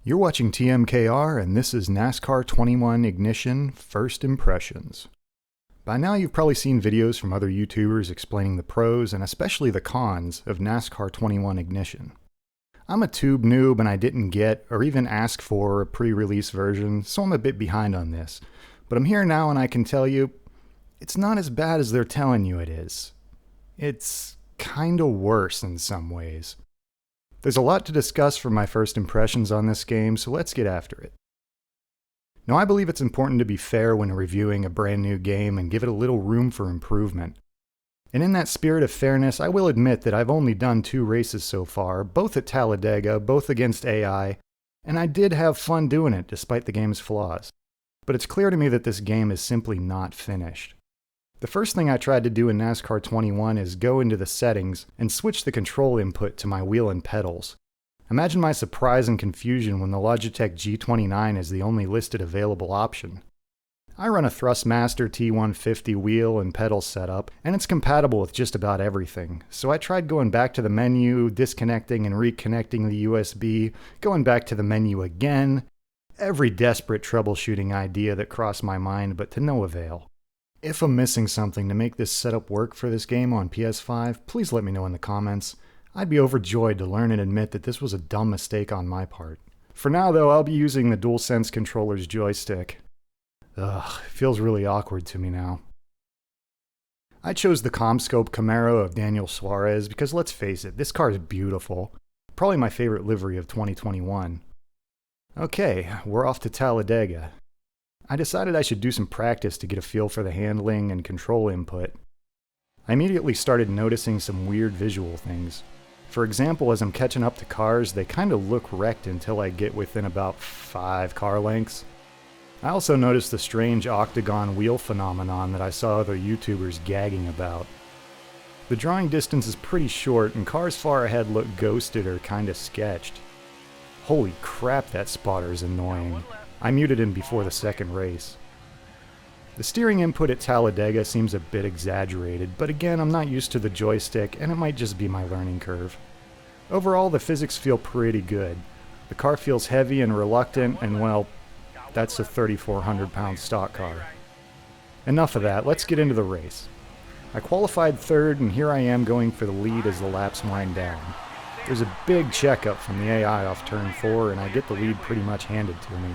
You're watching TMKR, and this is NASCAR 21 Ignition First Impressions. By now you've probably seen videos from other YouTubers explaining the pros and especially the cons of NASCAR 21 Ignition. I'm a tube noob and I didn't get or even ask for a pre-release version, so I'm a bit behind on this. But I'm here now and I can tell you, it's not as bad as they're telling you it is. It's kinda worse in some ways. There's a lot to discuss from my first impressions on this game, so let's get after it. Now, I believe it's important to be fair when reviewing a brand new game and give it a little room for improvement. And in that spirit of fairness, I will admit that I've only done 2 races so far, both at Talladega, both against AI, and I did have fun doing it despite the game's flaws. But it's clear to me that this game is simply not finished. The first thing I tried to do in NASCAR 21 is go into the settings and switch the control input to my wheel and pedals. Imagine my surprise and confusion when the Logitech G29 is the only listed available option. I run a Thrustmaster T150 wheel and pedal setup, and it's compatible with just about everything, so I tried going back to the menu, disconnecting and reconnecting the USB, going back to the menu again, every desperate troubleshooting idea that crossed my mind, but to no avail. If I'm missing something to make this setup work for this game on PS5, please let me know in the comments. I'd be overjoyed to learn and admit that this was a dumb mistake on my part. For now though, I'll be using the DualSense controller's joystick. Ugh, it feels really awkward to me now. I chose the ComScope Camaro of Daniel Suarez because let's face it, this car is beautiful. Probably my favorite livery of 2021. Okay, we're off to Talladega. I decided I should do some practice to get a feel for the handling and control input. I immediately started noticing some weird visual things. For example, as I'm catching up to cars, they kind of look wrecked until I get within about 5 car lengths. I also noticed the strange octagon wheel phenomenon that I saw other YouTubers gagging about. The drawing distance is pretty short and cars far ahead look ghosted or kinda sketched. Holy crap, that spotter is annoying. I muted him before the second race. The steering input at Talladega seems a bit exaggerated, but again, I'm not used to the joystick and it might just be my learning curve. Overall, the physics feel pretty good. The car feels heavy and reluctant, and well, that's a 3,400-pound stock car. Enough of that, let's get into the race. I qualified third, and here I am going for the lead as the laps wind down. There's a big checkup from the AI off turn 4, and I get the lead pretty much handed to me.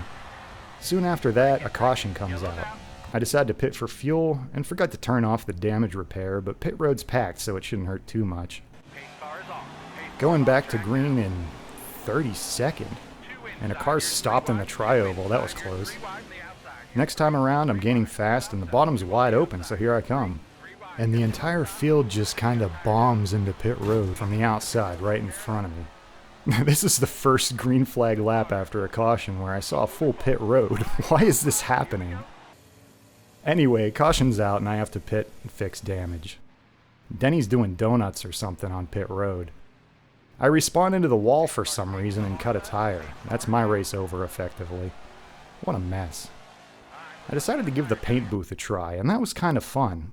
Soon after that, a caution comes out. I decide to pit for fuel, and forgot to turn off the damage repair, but pit road's packed so it shouldn't hurt too much. Going back to green in 32nd, and a car stopped in the tri-oval, that was close. Next time around, I'm gaining fast, and the bottom's wide open, so here I come. And the entire field just kinda bombs into pit road from the outside, right in front of me. This is the first green flag lap after a caution where I saw a full pit road. Why is this happening? Anyway, caution's out and I have to pit and fix damage. Denny's doing donuts or something on pit road. I respawn into the wall for some reason and cut a tire. That's my race over effectively. What a mess. I decided to give the paint booth a try, and that was kind of fun.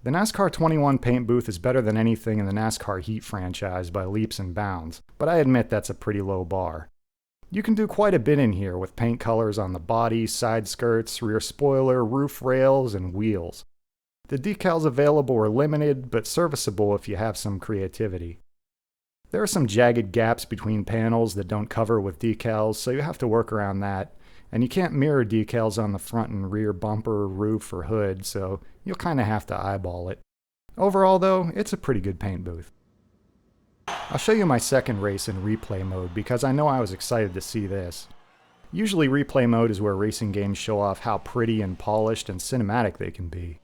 The NASCAR 21 paint booth is better than anything in the NASCAR Heat franchise by leaps and bounds, but I admit that's a pretty low bar. You can do quite a bit in here with paint colors on the body, side skirts, rear spoiler, roof rails, and wheels. The decals available are limited, but serviceable if you have some creativity. There are some jagged gaps between panels that don't cover with decals, so you have to work around that. And you can't mirror decals on the front and rear bumper, roof, or hood, so you'll kind of have to eyeball it. Overall though, it's a pretty good paint booth. I'll show you my second race in replay mode because I know I was excited to see this. Usually replay mode is where racing games show off how pretty and polished and cinematic they can be.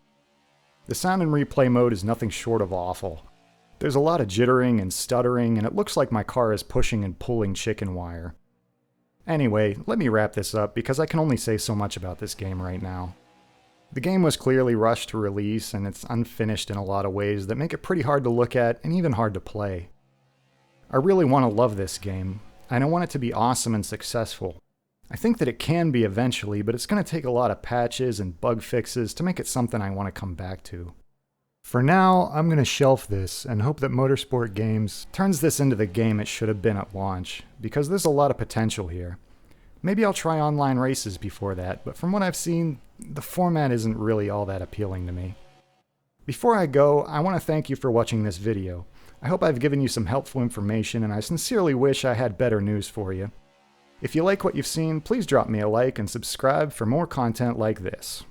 The sound in replay mode is nothing short of awful. There's a lot of jittering and stuttering, and it looks like my car is pushing and pulling chicken wire. Anyway, let me wrap this up because I can only say so much about this game right now. The game was clearly rushed to release, and it's unfinished in a lot of ways that make it pretty hard to look at and even hard to play. I really want to love this game, and I want it to be awesome and successful. I think that it can be eventually, but it's going to take a lot of patches and bug fixes to make it something I want to come back to. For now, I'm going to shelf this and hope that Motorsport Games turns this into the game it should have been at launch, because there's a lot of potential here. Maybe I'll try online races before that, but from what I've seen, the format isn't really all that appealing to me. Before I go, I want to thank you for watching this video. I hope I've given you some helpful information, and I sincerely wish I had better news for you. If you like what you've seen, please drop me a like and subscribe for more content like this.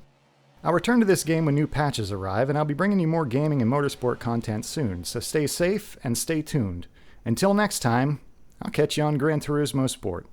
I'll return to this game when new patches arrive, and I'll be bringing you more gaming and motorsport content soon, so stay safe and stay tuned. Until next time, I'll catch you on Gran Turismo Sport.